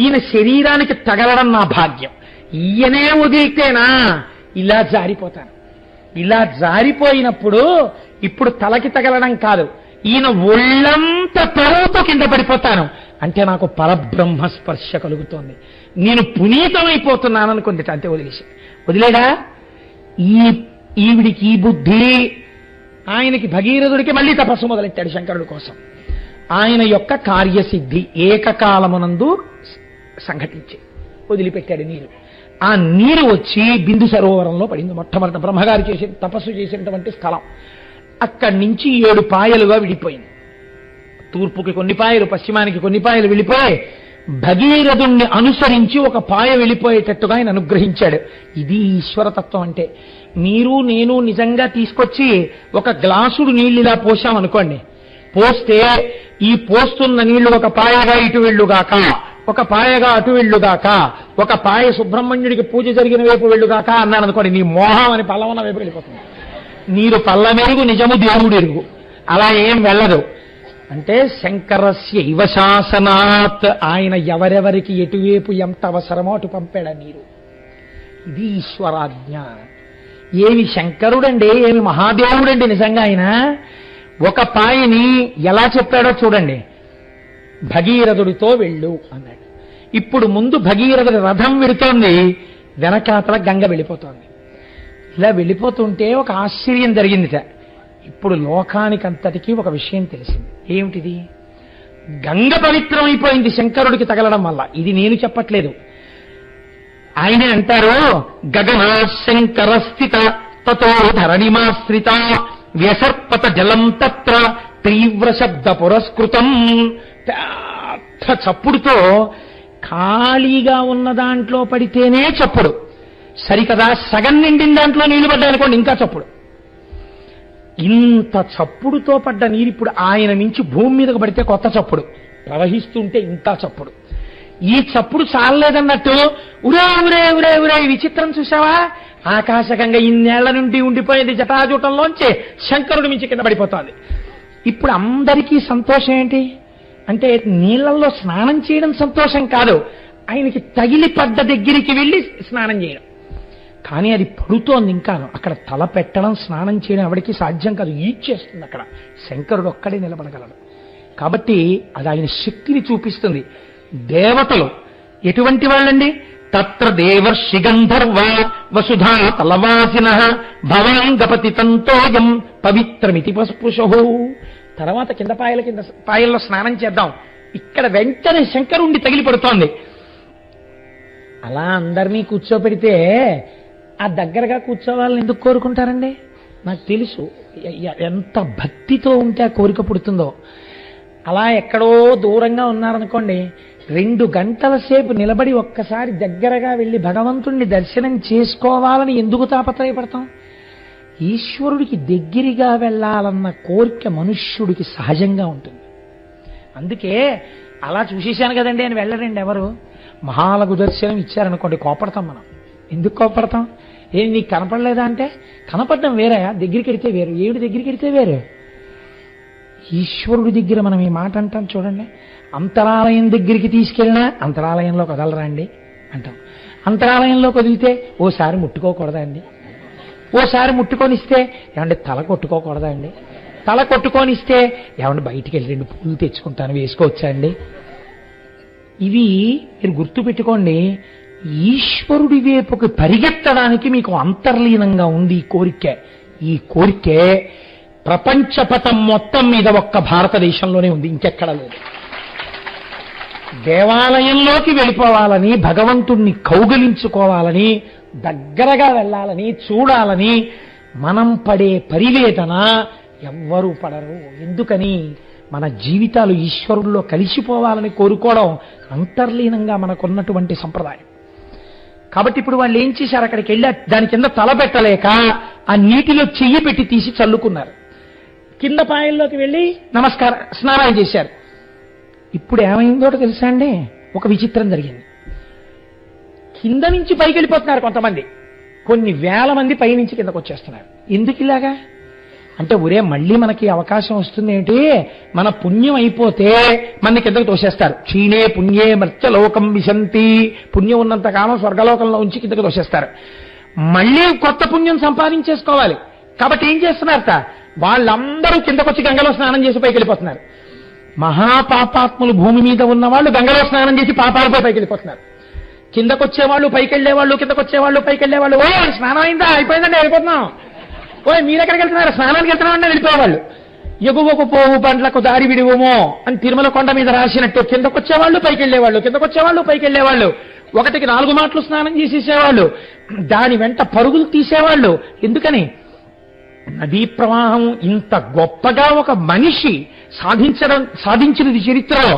ఈయన శరీరానికి తగలడం నా భాగ్యం. ఈయనే వదిలితేనా ఇలా జారిపోతాను. ఇలా జారిపోయినప్పుడు ఇప్పుడు తలకి తగలడం కాదు, ఈయన ఒళ్ళంత తరువుతో కింద పడిపోతాను అంటే నాకు పరబ్రహ్మ స్పర్శ కలుగుతోంది, నేను పునీతమైపోతున్నాను అనుకుంది. అంతే వదిలేడా. ఈవిడికి ఈ బుద్ధి. ఆయనకి భగీరథుడికి మళ్ళీ తపస్సు మొదలెట్టాడు శంకరుడి కోసం. ఆయన యొక్క కార్యసిద్ధి ఏకకాలమునందు సంఘటించి వదిలిపెట్టాడు నీరు. ఆ నీరు వచ్చి బిందు సరోవరంలో పడింది. మొట్టమొదట బ్రహ్మగారు చేసి తపస్సు చేసినటువంటి స్థలం. అక్కడి నుంచి 7 పాయలుగా విడిపోయింది. తూర్పుకి కొన్ని పాయలు, పశ్చిమానికి కొన్ని పాయలు వెళ్ళిపోయి భగీరథుణ్ణి అనుసరించి ఒక పాయ వెళ్ళిపోయేటట్టుగా ఆయన అనుగ్రహించాడు. ఇది ఈశ్వరతత్వం అంటే. మీరు నేను నిజంగా తీసుకొచ్చి ఒక గ్లాసుడు నీళ్ళు ఇలా పోసామనుకోండి, పోస్తే ఈ పోస్తున్న నీళ్లు ఒక పాయగా ఇటు వెళ్ళుగాక, ఒక పాయగా అటు వెళ్ళుగాక, ఒక పాయ సుబ్రహ్మణ్యుడికి పూజ జరిగిన వైపు వెళ్ళుగాక అన్నాను అనుకోండి, నీ మోహం అని పల్లవన్న వైపు వెళ్ళిపోతుంది. నీరు పల్లమెరుగు నిజము దేవుడు ఎరుగు. అలా ఏం వెళ్ళదు. అంటే శంకరస్య ఇవ శాసనాత్, ఆయన ఎవరెవరికి ఎటువైపు ఎంత అవసరమో అటు పంపాడు నీరు. ఇది ఈశ్వరాజ్ఞ. ఏమి శంకరుడండి, ఏమి మహాదేవుడండి నిజంగా. ఆయన ఒక పాయని ఎలా చెప్పాడో చూడండి. భగీరథుడితో వెళ్ళు అన్నాడు. ఇప్పుడు ముందు భగీరథుడి రథం వెడుతోంది, వెనకాతల గంగ వెళ్ళిపోతోంది. ఇలా వెళ్ళిపోతుంటే ఒక ఆశ్చర్యం జరిగిందిట. ఇప్పుడు లోకానికంతటికీ ఒక విషయం తెలిసింది. ఏమిటిది? గంగ పవిత్రమైపోయింది శంకరుడికి తగలడం వల్ల. ఇది నేను చెప్పట్లేదు, ఆయనే అంటారు. గగనా శంకర స్థిత తతో ధరణిమాశ్రిత వ్యసర్పత జలం తత్ర తీవ్ర శబ్ద పురస్కృతం. పెద్ద చప్పుడుతో ఖాళీగా ఉన్న దాంట్లో పడితేనే చప్పుడు సరికదా, సగం నిండిన దాంట్లో నీళ్లు పడ్డాయనుకోండి ఇంకా చప్పుడు. ఇంత చప్పుడుతో పడ్డ నీరు ఇప్పుడు ఆయన నుంచి భూమి మీదకు పడితే కొత్త చప్పుడు, ప్రవహిస్తుంటే ఇంత చప్పుడు. ఈ చప్పుడు చాలలేదన్నట్టు ఉరే ఉరే ఉరే ఉరే విచిత్రం చూసావా, ఆకాశగంగా ఇన్నేళ్ల నుండి ఉండిపోయింది జటాజూటంలోంచి శంకరుడి మించి కింద పడిపోతుంది. ఇప్పుడు అందరికీ సంతోషం ఏంటి అంటే, నీళ్లలో స్నానం చేయడం సంతోషం కాదు, ఆయనకి తగిలి పడ్డ దగ్గరికి వెళ్ళి స్నానం చేయడం. కానీ అది పడుతోంది ఇంకాను. అక్కడ తల పెట్టడం, స్నానం చేయడం ఎవరికి సాధ్యం కాదు, ఈడ్చేస్తుంది. అక్కడ శంకరుడు ఒక్కడే నిలబడగలడు. కాబట్టి అది ఆయన శక్తిని చూపిస్తుంది. దేవతలు ఎటువంటి వాళ్ళండి? తత్ర దేవర్షి గంధర్వ వసుధా తలవాసిన భవాంగపతి తంతోయం పవిత్రమితి పస్పృశో. తర్వాత కింద పాయల్లో స్నానం చేద్దాం. ఇక్కడ వెంటనే శంకరుండి తగిలి పడుతోంది. అలా అందరినీ కూర్చోపెడితే ఆ దగ్గరగా కూర్చోవాలని ఎందుకు కోరుకుంటారండి? నాకు తెలుసు ఎంత భక్తితో ఉంటే ఆ కోరిక పుడుతుందో. అలా ఎక్కడో దూరంగా ఉన్నారనుకోండి, 2 గంటల సేపు నిలబడి ఒక్కసారి దగ్గరగా వెళ్ళి భగవంతుణ్ణి దర్శనం చేసుకోవాలని ఎందుకు తాపత్రయపడతాం? ఈశ్వరుడికి దగ్గరగా వెళ్ళాలన్న కోరిక మనుష్యుడికి సహజంగా ఉంటుంది. అందుకే అలా చూసేశాను కదండి అని వెళ్ళరండి ఎవరు. మహాలఘు దర్శనం ఇచ్చారనుకోండి, కోపడతాం మనం. ఎందుకు కోపడతాం? ఏం నీకు కనపడలేదా అంటే, కనపడడం వేరే, దగ్గరికి వెడితే వేరు. ఏమిటి దగ్గరికి వెడితే వేరు? ఈశ్వరుడి దగ్గర మనం ఈ మాట అంటాం చూడండి. అంతరాలయం దగ్గరికి తీసుకెళ్ళినా అంతరాలయంలో కదలరా అండి అంటాం. అంతరాలయంలో కదిలితే ఓసారి ముట్టుకోకూడదా అండి? ఓసారి ముట్టుకొనిస్తే ఏమంటే తల కొట్టుకోకూడదా అండి? తల కొట్టుకొని ఇస్తే ఏమంటే బయటికి వెళ్ళి 2 పూలు తెచ్చుకుంటాను వేసుకోవచ్చా అండి? ఇవి మీరు గుర్తు పెట్టుకోండి. ఈశ్వరుడి వైపుకి పరిగెత్తడానికి మీకు అంతర్లీనంగా ఉంది ఈ కోరిక. ఈ కోరికే ప్రపంచపటం మొత్తం మీద ఒక్క భారతదేశంలోనే ఉంది, ఇంకెక్కడ లేదు. దేవాలయంలోకి వెళ్ళిపోవాలని, భగవంతుణ్ణి కౌగలించుకోవాలని, దగ్గరగా వెళ్ళాలని, చూడాలని మనం పడే పరివేదన ఎవ్వరూ పడరు. ఎందుకని? మన జీవితాలు ఈశ్వరుల్లో కలిసిపోవాలని కోరుకోవడం అంతర్లీనంగా మనకున్నటువంటి సంప్రదాయం. కాబట్టి ఇప్పుడు వాళ్ళు ఏం చేశారు? అక్కడికి వెళ్ళి దాని కింద తల పెట్టలేక ఆ నీటిలో చెయ్యి పెట్టి తీసి చల్లుకున్నారు. కింద పాయల్లోకి వెళ్ళి స్నానం చేశారు. ఇప్పుడు ఏమైందో తెలుసా అండి? ఒక విచిత్రం జరిగింది. కింద నుంచి పైకి వెళ్ళిపోతున్నారు కొంతమంది, కొన్ని వేల మంది పైనుంచి కిందకు వచ్చేస్తున్నారు. ఎందుకు ఇలాగా అంటే, ఒరే మళ్ళీ మనకి అవకాశం వస్తుంది ఏంటి? మన పుణ్యం అయిపోతే మన కిందకు తోసేస్తారు. క్షీణే పుణ్యే మర్త్యలోకం విశంతి, పుణ్యం ఉన్నంత కాలం స్వర్గలోకంలో ఉంచి కిందకు తోసేస్తారు. మళ్ళీ కొత్త పుణ్యం సంపాదించేసుకోవాలి. కాబట్టి ఏం చేస్తున్నారట? వాళ్ళందరూ కిందకొచ్చి గంగలో స్నానం చేసి పైకి వెళ్ళిపోతున్నారు. మహాపాపాత్ములు భూమి మీద ఉన్న వాళ్ళు గంగలో స్నానం చేసి పాపాలపై పైకి వెళ్ళిపోతున్నారు. కిందకొచ్చేవాళ్ళు పైకి వెళ్ళేవాళ్ళు, కిందకొచ్చేవాళ్ళు పైకి వెళ్ళేవాళ్ళు. ఓ స్నానం అయిందా? అయిపోయిందండి, వెళ్ళిపోతున్నాం. ఓ మీరెక్కడికి వెళ్తున్నారు? స్నానానికి వెళ్తున్నామంటే వెళ్ళిపోయేవాళ్ళు. ఎగువకు పోవు బండ్లకు దారి విడివమో అని తిరుమల కొండ మీద రాసినట్టు కిందకొచ్చేవాళ్ళు పైకి వెళ్ళేవాళ్ళు, కిందకొచ్చేవాళ్ళు పైకి వెళ్ళేవాళ్ళు. 1కి 4 మాటలు స్నానం చేసేసేవాళ్ళు. దాని వెంట పరుగులు తీసేవాళ్ళు. ఎందుకని? నదీ ప్రవాహం ఇంత గొప్పగా ఒక మనిషి సాధించినది చరిత్రలో.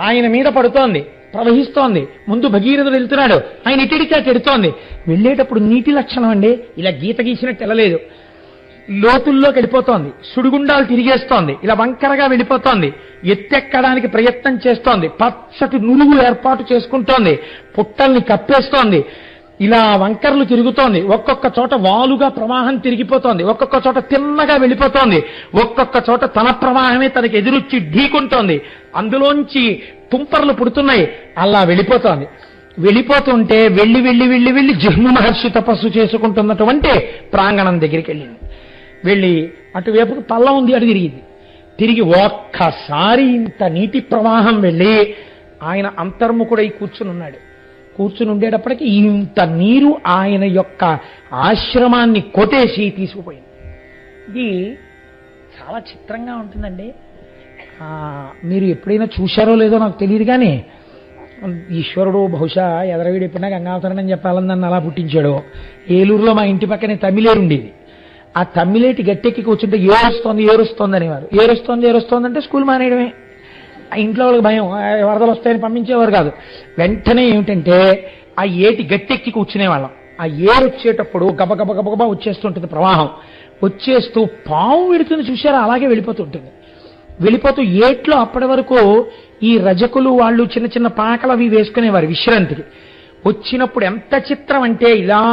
ఆయన మీద పడుతోంది, ప్రవహిస్తోంది. ముందు భగీరథుడు వెళ్తున్నాడు, ఆయన ఇటుడికి అటు ఎడుతోంది. వెళ్ళేటప్పుడు నీటి లక్షణం అండి, ఇలా గీత గీసినట్టు వెళ్ళలేదు. లోతుల్లోకి వెళ్ళిపోతోంది, సుడిగుండాలు తిరిగేస్తోంది, ఇలా వంకరగా వెళ్ళిపోతోంది. ఎత్తెక్కడానికి ప్రయత్నం చేస్తోంది, పచ్చటి నురుగు ఏర్పాటు చేసుకుంటోంది, పుట్టల్ని కప్పేస్తోంది. ఇలా వంకర్లు తిరుగుతోంది. ఒక్కొక్క చోట వాలుగా ప్రవాహం తిరిగిపోతోంది, ఒక్కొక్క చోట తిన్నగా వెళ్ళిపోతోంది, ఒక్కొక్క చోట తన ప్రవాహమే తనకి ఎదురొచ్చి ఢీకుంటోంది. అందులోంచి తుంపర్లు పుడుతున్నాయి. అలా వెళ్ళిపోతోంది. వెళ్ళిపోతుంటే వెళ్ళి వెళ్ళి వెళ్ళి వెళ్ళి జహ్ను మహర్షి తపస్సు చేసుకుంటున్నటువంటి ప్రాంగణం దగ్గరికి వెళ్ళింది. వెళ్ళి అటువైపుకి పల్లం ఉంది, అటు తిరిగింది. తిరిగి ఒక్కసారి ఇంత నీటి ప్రవాహం వెళ్ళి ఆయన అంతర్ముఖుడై కూర్చుని ఉన్నాడు. కూర్చుని ఉండేటప్పటికీ ఇంత నీరు ఆయన యొక్క ఆశ్రమాన్ని కొట్టేసి తీసుకుపోయింది. ఇది చాలా చిత్రంగా ఉంటుందండి. మీరు ఎప్పుడైనా చూశారో లేదో నాకు తెలియదు, కానీ ఈశ్వరుడు బహుశా ఎదరవీడు ఎప్పుడైనా గంగావతరణం చెప్పాలని నన్ను అలా పుట్టించాడు. ఏలూరులో మా ఇంటి పక్కనే తమిళేరు ఉండేది. ఆ తమిళేటి గట్టెక్కి కూర్చుంటే ఏరుస్తోంది ఏరుస్తోంది అనేవారు. ఏరుస్తోంది అంటే స్కూల్ మానేయడమే. ఆ ఇంట్లో వాళ్ళకి భయం, వరదలు వస్తాయని పంపించేవారు కాదు. వెంటనే ఏమిటంటే ఆ ఏటి గట్టెక్కి కూర్చునేవాళ్ళం. ఆ ఏరు వచ్చేటప్పుడు గబగబ గబగబా వచ్చేస్తుంటుంది ప్రవాహం. వచ్చేస్తూ పాము వెళుతుంది చూసారా, అలాగే వెళ్ళిపోతుంటుంది. వెళ్ళిపోతూ ఏట్లో అప్పటి వరకు ఈ రజకులు వాళ్ళు చిన్న చిన్న పాకలు అవి వేసుకునేవారు విశ్రాంతికి. వచ్చినప్పుడు ఎంత చిత్రం అంటే ఇలా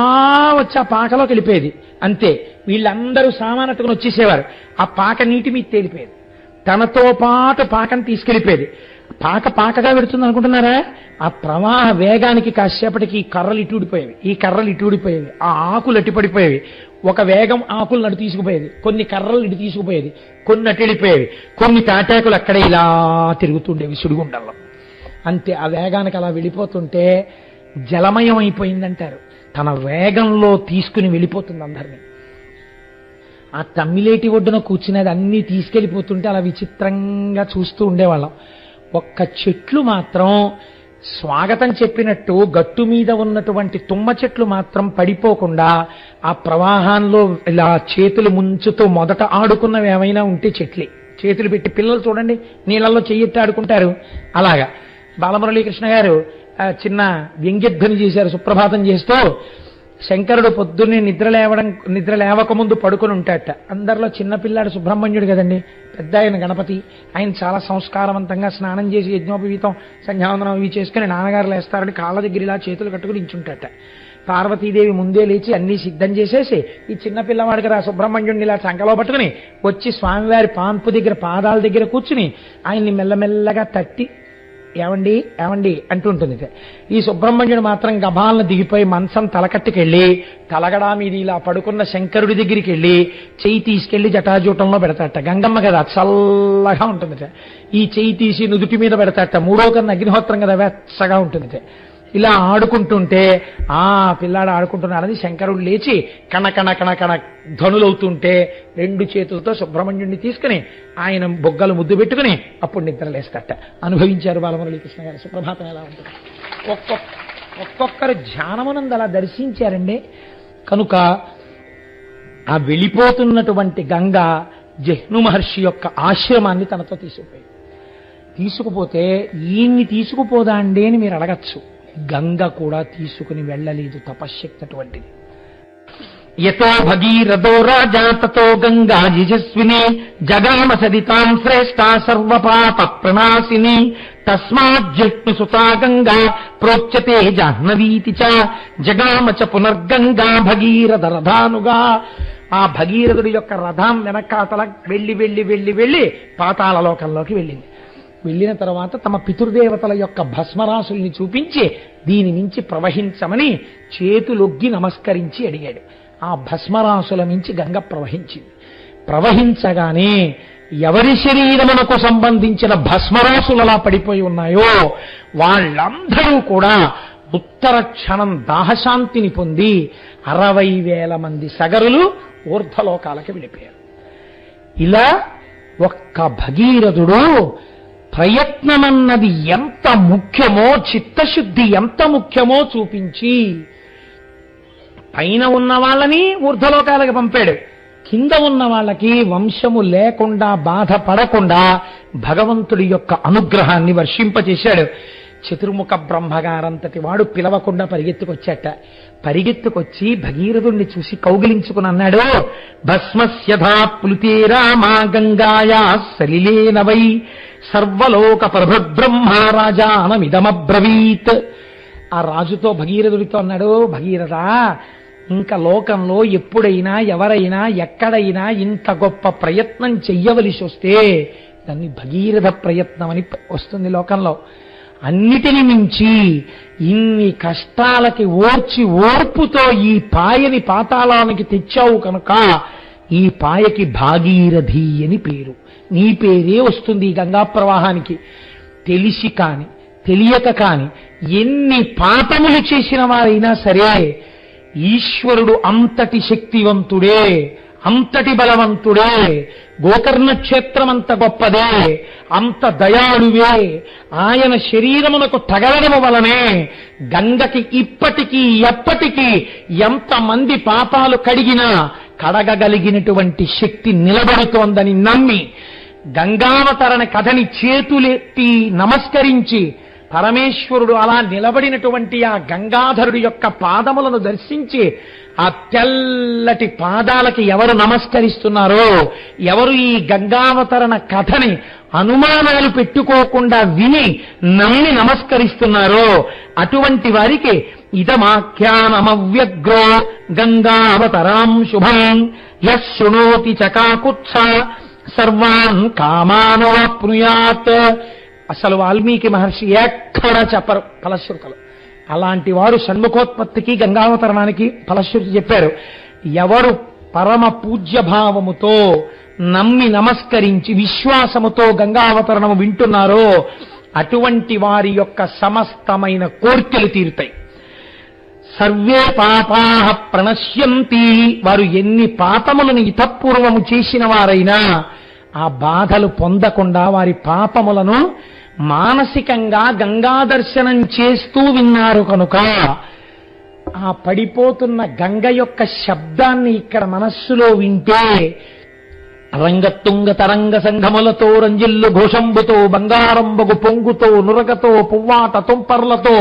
వచ్చి ఆ పాకలోకి వెళ్ళిపోయేది అంతే. వీళ్ళందరూ సామానట్టుకుని వచ్చేసేవారు. ఆ పాక నీటి మీద తేలిపోయేది, తనతో పాటు పాకను తీసుకెళ్ళిపోయేది. పాకగా పెడుతుంది అనుకుంటున్నారా? ఆ ప్రవాహ వేగానికి కాసేపటికి ఈ కర్రలు ఇటు ఊడిపోయేవి, ఈ కర్రలు ఇటు ఊడిపోయేవి, ఆ ఆకులు అట్టి పడిపోయేవి. ఒక వేగం ఆకులు అటు తీసుకుపోయేది, కొన్ని కర్రలు ఇటు తీసుకుపోయేది, కొన్ని అటు వెళ్ళిపోయేవి, కొన్ని తాటాకులు అక్కడే ఇలా తిరుగుతుండేవి సుడిగుండంలో. అంతే. ఆ వేగానికి అలా వెళ్ళిపోతుంటే జలమయం అయిపోయిందంటారు. తన వేగంలో తీసుకుని వెళ్ళిపోతుంది అందరినీ. ఆ తమ్మిలేటి ఒడ్డున కూర్చునేది అన్నీ తీసుకెళ్ళిపోతుంటే అలా విచిత్రంగా చూస్తూ ఉండేవాళ్ళం. ఒక్క చెట్లు మాత్రం స్వాగతం చెప్పినట్టు గట్టు మీద ఉన్నటువంటి తుమ్మ చెట్లు మాత్రం పడిపోకుండా ఆ ప్రవాహంలో ఇలా చేతులు ముంచుతూ మొదట ఆడుకున్నవి ఏమైనా ఉంటే చెట్లే. చేతులు పెట్టి పిల్లలు చూడండి నీళ్ళల్లో చెయ్యెత్తి ఆడుకుంటారు. అలాగా బాలమురళీకృష్ణ గారు చిన్న వ్యంగ్యధ్వని చేశారు సుప్రభాతం చేస్తూ. శంకరుడు పొద్దున్నే నిద్ర లేవకముందు పడుకుని ఉంటాడట. అందరిలో చిన్నపిల్లాడు సుబ్రహ్మణ్యుడు కదండి, పెద్ద ఆయన గణపతి. ఆయన చాలా సంస్కారవంతంగా స్నానం చేసి యజ్ఞోపవీతం సంధ్యావందనం ఇవి చేసుకుని నాన్నగారు లేస్తారని కాళ్ళ దగ్గర ఇలా చేతులు కట్టుకుని ఇంచుంటాడట. పార్వతీదేవి ముందే లేచి అన్నీ సిద్ధం చేసేసి ఈ చిన్నపిల్లవాడికి రా సుబ్రహ్మణ్యుడిని ఇలా చంకలో పట్టుకుని వచ్చి స్వామివారి పాన్పు దగ్గర పాదాల దగ్గర కూర్చుని ఆయన్ని మెల్లమెల్లగా తట్టి ఏమండి ఏమండి అంటుంటుంది. ఈ సుబ్రహ్మణ్యుడు మాత్రం గబాలను దిగిపోయి మంచం తలకట్టుకెళ్ళి తలగడా మీద ఇలా పడుకున్న శంకరుడి దగ్గరికి వెళ్ళి చెయ్యి తీసుకెళ్లి జటాజూటంలో పెడతాట. గంగమ్మ కదా చల్లగా ఉంటుందిట. ఈ చెయ్యి తీసి నుదుటి మీద పెడతాట. మూడో కన్నా అగ్నిహోత్రం కదా వెచ్చగా ఉంటుందిట. ఇలా ఆడుకుంటుంటే ఆ పిల్లాడు ఆడుకుంటున్నాడని శంకరుడు లేచి కణ కణ కణ కణ ధ్వనులవుతుంటే 2 చేతులతో సుబ్రహ్మణ్యుడిని తీసుకుని ఆయన బొగ్గలు ముద్దు పెట్టుకుని అప్పుడు నిద్రలేస్తట. అనుభవించారు బాలమురళీకృష్ణ గారు. సుప్రభాతం ఎలా ఉంటుంది. ఒక్కొక్కరు ధ్యానమునందు అలా దర్శించారండి. కనుక ఆ వెళ్ళిపోతున్నటువంటి గంగ జహ్ను మహర్షి యొక్క ఆశ్రమాన్ని తనతో తీసుకుపోతే ఈయన్ని తీసుకుపోదా అండి అని మీరు అడగచ్చు. గంగ కూడా తీసుకుని వెళ్ళలేదు. తపశ్శక్తి అటువంటిది. యతో భగీరథో రాజా తతో గంగా యశస్విని జగామ సదితాం శ్రేష్ఠ సర్వపాప ప్రణాశిని తస్మాజ్జిష్ణు సుతా గంగా ప్రోచ్యతే జాహ్నవీతి చ జగామ చ పునర్గంగా భగీరథ రథానుగా. ఆ భగీరథుడి యొక్క రథం వెనకాతల వెళ్ళి వెళ్ళి వెళ్ళి వెళ్ళి పాతాళ లోకంలోకి వెళ్ళింది. వెళ్ళిన తర్వాత తమ పితృదేవతల యొక్క భస్మరాశుల్ని చూపించి దీని నుంచి ప్రవహించమని చేతులొగ్గి నమస్కరించి అడిగాడు. ఆ భస్మరాశుల నుంచి గంగ ప్రవహించింది. ప్రవహించగానే ఎవరి శరీరమునకు సంబంధించిన భస్మరాశులు అలా పడిపోయి ఉన్నాయో వాళ్ళందరూ కూడా ఉత్తర క్షణం దాహశాంతిని పొంది 60,000 మంది సగరులు ఊర్ధ్వలోకాలకి వెళ్ళిపోయారు. ఇలా ఒక్క భగీరథుడు ప్రయత్నమన్నది ఎంత ముఖ్యమో, చిత్తశుద్ధి ఎంత ముఖ్యమో చూపించి పైన ఉన్న వాళ్ళని ఊర్ధ్వలోకాలకు పంపాడు. కింద ఉన్న వాళ్ళకి వంశము లేకుండా బాధపడకుండా భగవంతుడి యొక్క అనుగ్రహాన్ని వర్షింపచేశాడు. చతుర్ముఖ బ్రహ్మగారంతటి వాడు పిలవకుండా పరిగెత్తుకొచ్చాట. పరిగెత్తుకొచ్చి భగీరథుణ్ణి చూసి కౌగిలించుకుని అన్నాడు, భస్మస్యథా ప్లుతే రామా గంగాయా సలిలేనవై సర్వలోక ప్రభృబ్రహ్మ రాజానమిదమబ్రవీత్. ఆ రాజుతో భగీరథుడితో అన్నాడు, భగీరథ ఇంకా లోకంలో ఎప్పుడైనా ఎవరైనా ఎక్కడైనా ఇంత గొప్ప ప్రయత్నం చెయ్యవలసి వస్తే దాన్ని భగీరథ ప్రయత్నం అని వస్తుంది లోకంలో. అన్నిటిని మించి ఇన్ని కష్టాలకి ఓర్పుతో ఈ పాయని పాతాళానికి తెచ్చావు కనుక ఈ పాయకి భాగీరథి అని పేరు. నీ పేరే వస్తుంది ఈ గంగా ప్రవాహానికి. తెలిసి కాని తెలియక కాని ఎన్ని పాపములు చేసిన వారైనా సరే ఈశ్వరుడు అంతటి శక్తివంతుడే, అంతటి బలవంతుడే, గోకర్ణ క్షేత్రం అంత గొప్పదే, అంత దయాళువే. ఆయన శరీరమునకు తగలడము వలనే గంగకి ఇప్పటికీ ఎప్పటికీ ఎంతమంది పాపాలు కడిగినా కడగగలిగినటువంటి శక్తి నిలబడుతోందని నమ్మి గంగావతరణ కథని చేతులెత్తి నమస్కరించి పరమేశ్వరుడు అలా నిలబడినటువంటి ఆ గంగాధరుడి యొక్క పాదములను దర్శించి ఆ తెల్లటి పాదాలకి ఎవరు నమస్కరిస్తున్నారో, ఎవరు ఈ గంగావతరణ కథని అనుమానాలు పెట్టుకోకుండా విని నమ్మి నమస్కరిస్తున్నారో అటువంటి వారికి ఇదమాఖ్యానమవ్యగ్రో గంగావతరాం శుభం యః శృణోతి చకాకుత్స సర్వాన్ కామానవాప్నుయాత్. అసలు వాల్మీకి మహర్షి ఎక్కడ చెప్పరు ఫలశ్రుతులు. అలాంటి వారు షణ్ముఖోత్పత్తికి గంగావతరణానికి ఫలశ్రుతి చెప్పారు. ఎవరు పరమ పూజ్యభావముతో నమ్మి నమస్కరించి విశ్వాసముతో గంగావతరణము వింటున్నారో అటువంటి వారి యొక్క సమస్తమైన కోర్కెలు తీరుతాయి. సర్వే పాపాః ప్రణశ్యంతి. వారు ఎన్ని పాపములను ఇతపూర్వము చేసిన వారైనా ఆ బాధలు పొందకుండా వారి పాపములను మానసికంగా గంగా దర్శనం చేస్తూ విన్నారు కనుక ఆ పడిపోతున్న గంగ యొక్క శబ్దాన్ని ఇక్కడ మనస్సులో వింటే రంగతుంగ తరంగ సంఘములతో రంజిల్లు ఘోషంబుతో బంగారంబగు పొంగుతో నురగతో పువ్వాట తుంపర్లతో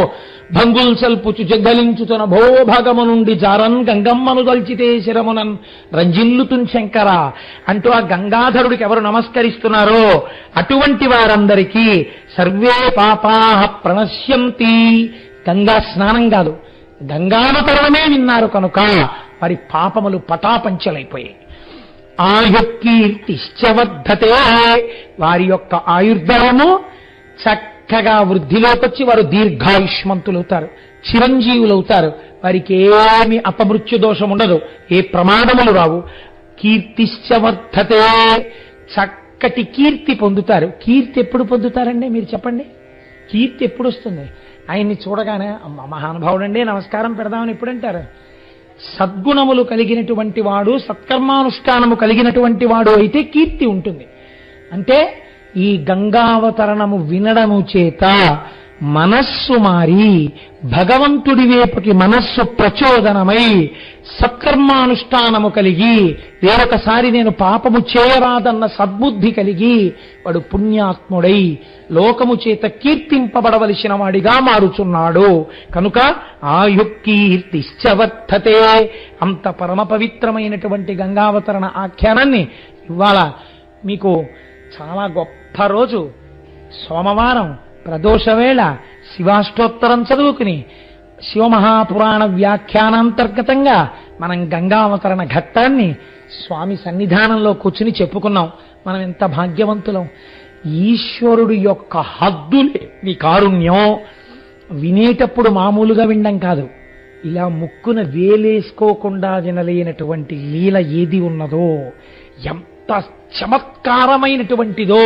భంగుల్ సల్పుచు జగ్గలించుతున్న భోభాగము నుండి జారన్ గంగమ్మను దల్చితే శిరమునన్ రంజిల్లుతున్ శంకర అంటూ ఆ గంగాధరుడికి ఎవరు నమస్కరిస్తున్నారో అటువంటి వారందరికీ సర్వే పాపాః ప్రణశ్యంతి. గంగా స్నానం కాదు, గంగావతరణమే విన్నారు కనుక వారి పాపములు పటాపంచలైపోయాయి. ఆయుకీర్తిశ్చ వర్ధతే. వారి యొక్క ఆయుర్దాయము చక్కగా వృద్ధిలోకి వచ్చి వారు దీర్ఘాయుష్మంతులవుతారు, చిరంజీవులవుతారు. వారికి ఏమి అపమృత్యు దోషం ఉండదు, ఏ ప్రమాదములు రావు. కీర్తిశ్చ వర్ధతే, చక్కటి కీర్తి పొందుతారు. కీర్తి ఎప్పుడు పొందుతారండి మీరు చెప్పండి? కీర్తి ఎప్పుడు వస్తుంది? ఆయన్ని చూడగానే అమ్మ మహానుభావుడండి నమస్కారం పెడదామని ఎప్పుడంటారు? సద్గుణములు కలిగినటువంటి వాడు, సత్కర్మానుష్ఠానము కలిగినటువంటి వాడు అయితే కీర్తి ఉంటుంది. అంటే ఈ గంగావతరణము వినడము చేత మనస్సు మారి భగవంతుడి వైపుకి మనస్సు ప్రచోదనమై సత్కర్మానుష్ఠానము కలిగి వేరొకసారి నేను పాపము చేయరాదన్న సద్బుద్ధి కలిగి వాడు పుణ్యాత్ముడై లోకము చేత కీర్తింపబడవలసిన వాడిగా మారుచున్నాడు. కనుక ఆయుకీర్తిశ్చ వర్ధతే. అంత పరమ పవిత్రమైనటువంటి గంగావతరణ ఆఖ్యానాన్ని ఇవాళ మీకు చాలా గొప్ప రోజు, సోమవారం ప్రదోషవేళ శివాష్టోత్తరం చదువుకుని శివమహాపురాణ వ్యాఖ్యానాంతర్గతంగా మనం గంగావతరణ ఘట్టాన్ని స్వామి సన్నిధానంలో కూర్చుని చెప్పుకున్నాం. మనం ఎంత భాగ్యవంతులం! ఈశ్వరుడు యొక్క హద్దులేని కారుణ్యం వినేటప్పుడు మామూలుగా వినడం కాదు, ఇలా ముక్కున వేలేసుకోకుండా వినలేనటువంటి లీల ఏది ఉన్నదో, ఎంత చమత్కారమైనటువంటిదో,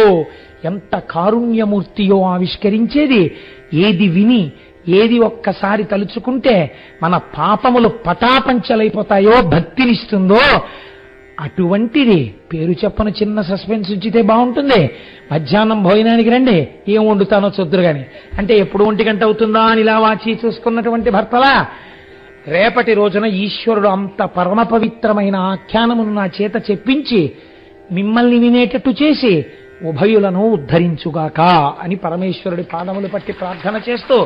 ఎంత కారుణ్యమూర్తియో ఆవిష్కరించేది, ఏది విని ఏది ఒక్కసారి తలుచుకుంటే మన పాపములు పటాపంచలైపోతాయో, భక్తినిస్తుందో అటువంటిది. పేరు చెప్పను చిన్న సస్పెన్స్ ఉంచితే బాగుంటుంది. మధ్యాహ్నం భోజనానికి రండి, ఏం వండుతానో చొద్దురు గాని అంటే ఎప్పుడు 1 గంట అవుతుందా అని ఇలా వాచి చూసుకున్నటువంటి భర్తలా రేపటి రోజున ఈశ్వరుడు అంత పరమ పవిత్రమైన ఆఖ్యానమును నా చేత చెప్పించి మిమ్మల్ని వినేటట్టు చేసి ఉభయులను ఉద్ధరించుగాక అని పరమేశ్వరుడి పాదములు పట్టి ప్రార్థన చేస్తూ